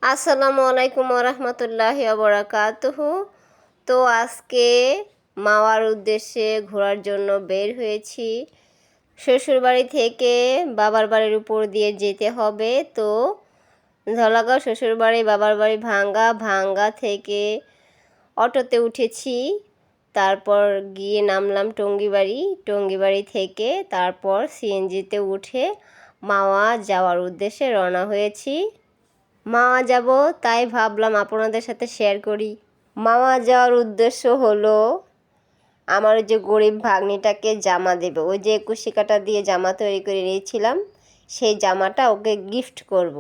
আসসালামু আলাইকুম ওরহমতুল্লাহি ওবরাকাতুহু। তো আজকে মাওয়ার উদ্দেশ্যে ঘোরার জন্য বের হয়েছি। শ্বশুরবাড়ি থেকে বাবার বাড়ির উপর দিয়ে যেতে হবে। তো ধলাগাঁও শ্বশুরবাড়ি বাবার বাড়ি ভাঙ্গা, ভাঙ্গা থেকে অটোতে উঠেছি। তারপর গিয়ে নামলাম টঙ্গিবাড়ি, টঙ্গিবাড়ি থেকে তারপর সিএনজিতে উঠে মাওয়া যাওয়ার উদ্দেশ্যে রওনা হয়েছি। মাওয়া যাব, তাই ভাবলাম আপনাদের সাথে শেয়ার করি। মাওয়া যাওয়ার উদ্দেশ্য হলো আমার যে গরিব ভাগ্নিটাকে জামা দেবে, ওই যে কুশি কাটা দিয়ে জামা তৈরি করে নিয়েছিলাম, সেই জামাটা ওকে গিফট করব।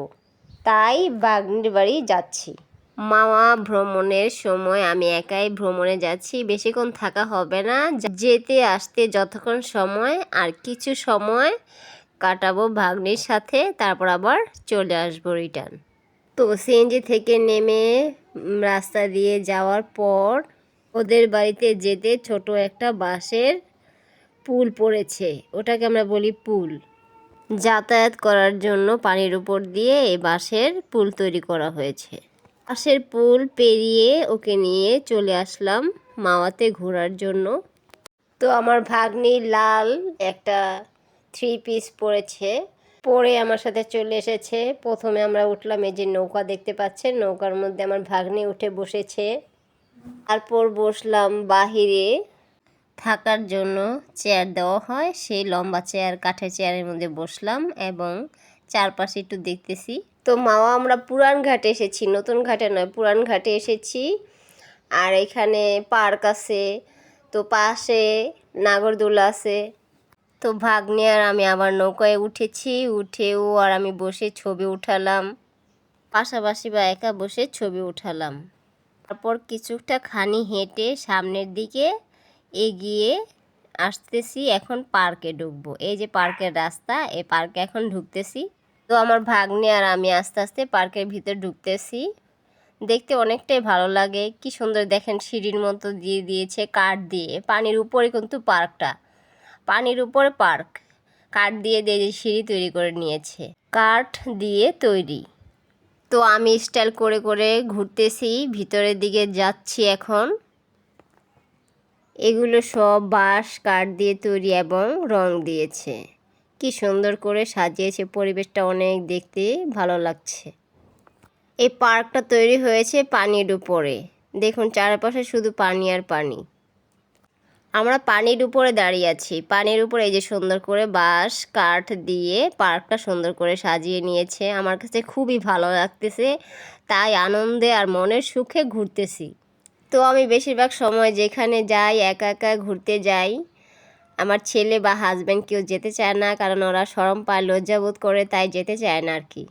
তাই ভাগ্নির বাড়ি যাচ্ছি। মাওয়া ভ্রমণের সময় আমি একাই ভ্রমণে যাচ্ছি, বেশিক্ষণ থাকা হবে না। যেতে আসতে যতক্ষণ সময়, আর কিছু সময় কাটাবো ভাগ্নির সাথে, তারপর আবার চলে আসবো রিটার্ন। তো সিএনজি থেকে নেমে রাস্তা দিয়ে যাওয়ার পর ওদের বাড়িতে যেতে ছোট একটা বাঁশের পুল পড়েছে, ওটাকে আমরা বলি পুল। যাতায়াত করার জন্য পানির উপর দিয়ে এই বাঁশের পুল তৈরি করা হয়েছে। বাঁশের পুল পেরিয়ে ওকে নিয়ে চলে আসলাম মাওয়াতে ঘোরার জন্য। তো আমার ভাগ্নি লাল একটা 3 পিস পরেছে, পরে আমার সাথে চলে এসেছে। প্রথমে আমরা উঠলাম, এই যে নৌকা দেখতে পাচ্ছেন, নৌকার মধ্যে আমার ভাগ্নি উঠে বসেছে। তারপর বসলাম বাহিরে থাকার জন্য চেয়ার দেওয়া হয়, সেই লম্বা চেয়ার, কাঠের চেয়ারের মধ্যে বসলাম এবং চারপাশে একটু দেখতেছি। তো মাওয়া আমরা পুরান ঘাটে এসেছি, নতুন ঘাটে নয়, পুরান ঘাটে এসেছি। আর এখানে পার্ক আছে, তো পাশে নাগরদোলা আছে। তো ভাগ্নে আর আমি আবার নৌকায় উঠেছি, উঠেও আর আমি বসে ছবি উঠালাম, পাশাপাশি বা একা বসে ছবি উঠালাম। তারপর কিছুটা খানি হেঁটে সামনের দিকে এগিয়ে আসতেছি। এখন পার্কে ঢুকবো, এই যে পার্কের রাস্তা, এই পার্কে এখন ঢুকতেছি। তো আমার ভাগ্নে আর আমি আস্তে আস্তে পার্কের ভিতর ঢুকতেছি। দেখতে অনেকটাই ভালো লাগে, কি সুন্দর দেখেন, সিঁড়ির মতো দিয়ে দিয়েছে কাঠ দিয়ে। পানির উপরে কিন্তু পার্কটা, পানির উপরে পার্ক, কাঠ দিয়ে দিয়ে সিঁড়ি তৈরি করে নিয়েছে, কাঠ দিয়ে তৈরি। তো আমি স্টাইল করে করে ঘুরতেছি, ভিতরের দিকে যাচ্ছি এখন। এগুলো সব বাঁশ কাঠ দিয়ে তৈরি এবং রং দিয়েছে, কি সুন্দর করে সাজিয়েছে, পরিবেশটা অনেক দেখতে ভালো লাগছে। এই পার্কটা তৈরি হয়েছে পানির উপরে, দেখুন চারপাশে শুধু পানি আর পানি। আমরা পানির উপরে দাঁড়িয়ে আছি, পানির উপরে এই যে সুন্দর করে বাঁশ কাঠ দিয়ে পার্কটা সুন্দর করে সাজিয়ে নিয়েছে। আমার কাছে খুবই ভালো লাগতেছে, তাই আনন্দে আর মনের সুখে ঘুরতেছি। তো আমি বেশিরভাগ সময় যেখানে যাই একা একা ঘুরতে যাই। আমার ছেলে বা হাজব্যান্ড কেউ যেতে চায় না, কারণ ওরা শরম পায়, লজ্জাবোধ করে, তাই যেতে চায় না আর কি।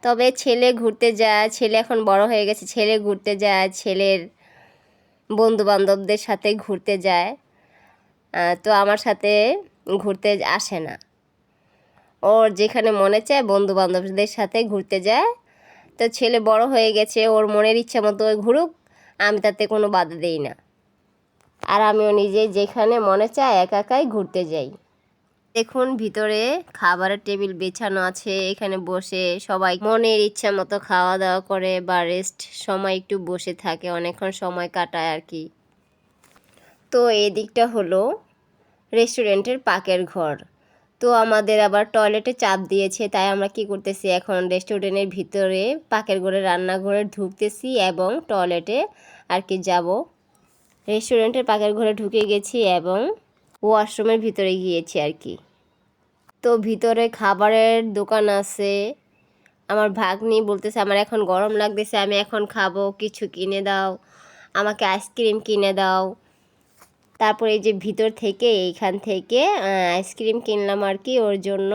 তবে ছেলে ঘুরতে যায়, ছেলে এখন বড় হয়ে গেছে, ছেলে ঘুরতে যায়, ছেলের বন্ধুবান্ধবদের সাথে ঘুরতে যায়। তো আমার সাথে ঘুরতে আসে না, ওর যেখানে মনে চায় বন্ধুবান্ধবদের সাথে ঘুরতে যায়। তো ছেলে বড় হয়ে গেছে, ওর মনের ইচ্ছা মতো ঘুরুক, আমি তাতে কোনো বাধা দিই না। আর আমিও নিজে যেখানে মনে চায় একা একাই ঘুরতে যাই। দেখুন ভিতরে খাবারের টেবিল বেছানো আছে, এখানে বসে সবাই মনের ইচ্ছা মতো খাওয়া দাওয়া করে বা রেস্ট সময় একটু বসে থাকে, অনেকক্ষণ সময় কাটায় আর কি। তো এই দিকটা হলো রেস্টুরেন্টের পাকের ঘর। তো আমাদের আবার টয়লেটে চাপ দিয়েছে, তাই আমরা কি করতেছি, এখন রেস্টুরেন্টের ভিতরে পাকের ঘরে রান্নাঘরে ঢুকতেছি এবং টয়লেটে আর কি যাব। রেস্টুরেন্টের পাকের ঘরে ঢুকে গেছি এবং ওয়াশরুমের ভিতরে গিয়েছি আর কি। তো ভিতরে খাবারের দোকান আছে। আমার ভাগ্নি বলতেছে আমার এখন গরম লাগতেছে, আমি এখন খাবো, কিছু কিনে দাও, আমাকে আইসক্রিম কিনে দাও। তারপর এই যে ভিতর থেকে এইখান থেকে আইসক্রিম কিনলাম আর কি ওর জন্য।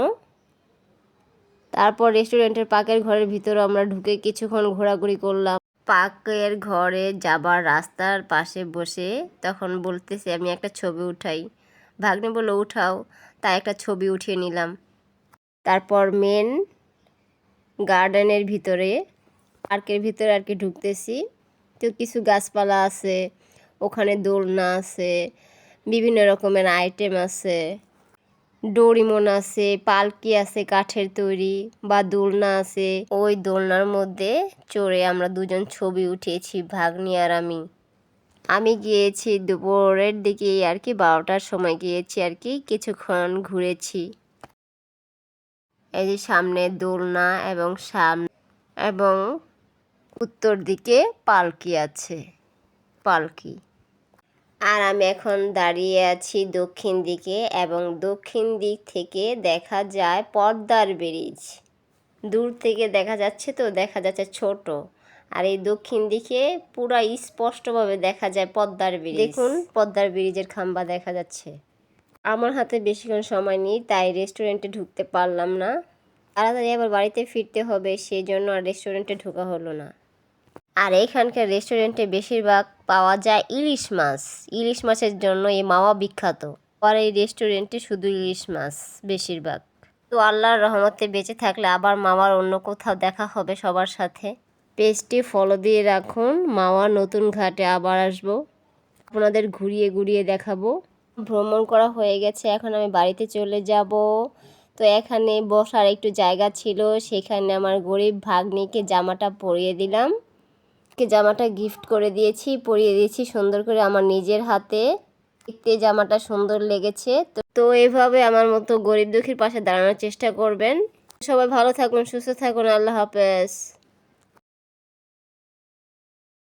তারপর রেস্টুরেন্টের পাকের ঘরের ভিতরে আমরা ঢুকে কিছুক্ষণ ঘোরাঘুরি করলাম। পাকের ঘরে যাবার রাস্তার পাশে বসে তখন বলতেছি আমি একটা ছবি উঠাই, ভাগ্নে বললো উঠাও, তাই একটা ছবি উঠিয়ে নিলাম। তারপর মেন গার্ডেনের ভিতরে, পার্কের ভিতরে আর কি ঢুকতেছি। তো কিছু গাছপালা আছে, ওখানে দোলনা আছে, বিভিন্ন রকমের আইটেম আছে। ডোরিমন আছে, পালকি আছে কাঠের তৈরি, বা দোলনা আছে। ওই দোলনার মধ্যে চড়ে আমরা দুজন ছবি উঠিয়েছি, ভাগ্নি আর আমি। আমি গিয়েছি দুপুরের দিকে আর কি, 12টার সময় গিয়েছি আর কি, কিছুক্ষণ ঘুরেছি। এই যে সামনে দোলনা এবং উত্তর দিকে পালকি আছে, পালকি। আর আমি এখন দাঁড়িয়ে আছি দক্ষিণ দিকে, এবং দক্ষিণ দিক থেকে দেখা যায় পদ্মার ব্রিজ। দূর থেকে দেখা যাচ্ছে, তো দেখা যাচ্ছে ছোট, আর এই দক্ষিণ দিকে পুরা স্পষ্টভাবে দেখা যায় পদ্মার ব্রিজ। দেখুন পদ্মার ব্রিজের খাম্বা দেখা যাচ্ছে। আমার হাতে বেশিক্ষণ সময় নেই, তাই রেস্টুরেন্টে ঢুকতে পারলাম না। তাড়াতাড়ি আবার বাড়িতে ফিরতে হবে, সেই জন্য আর রেস্টুরেন্টে ঢোকা হলো না। আর এখানকার রেস্টুরেন্টে বেশিরভাগ পাওয়া যায় ইলিশ মাছ। ইলিশ মাছের জন্য এই মাওয়া বিখ্যাত। আর এই রেস্টুরেন্টে শুধু ইলিশ মাছ বেশিরভাগ। তো আল্লাহর রহমতে বেঁচে থাকলে আবার মাওয়ার অন্য কোথাও দেখা হবে সবার সাথে। পেজটি ফলো দিয়ে রাখুন, মাওয়া নতুন ঘাটে আবার আসবো, আপনাদের ঘুরিয়ে ঘুরিয়ে দেখাবো। ভ্রমণ করা হয়ে গেছে, এখন আমি বাড়িতে চলে যাব। তো এখানে বসার একটু জায়গা ছিল, সেখানে আমার গরিব ভাগ্নিকে জামাটা পরিয়ে দিলাম। জামাটা গিফট করে দিয়েছি, পরিয়ে দিয়েছি সুন্দর করে আমার নিজের হাতে। দেখতে জামাটা সুন্দর লেগেছে। তো এভাবে আমার মতো গরিব দুঃখীর পাশে দাঁড়ানোর চেষ্টা করবেন। সবাই ভালো থাকুন, সুস্থ থাকুন, আল্লাহ হাফেজ।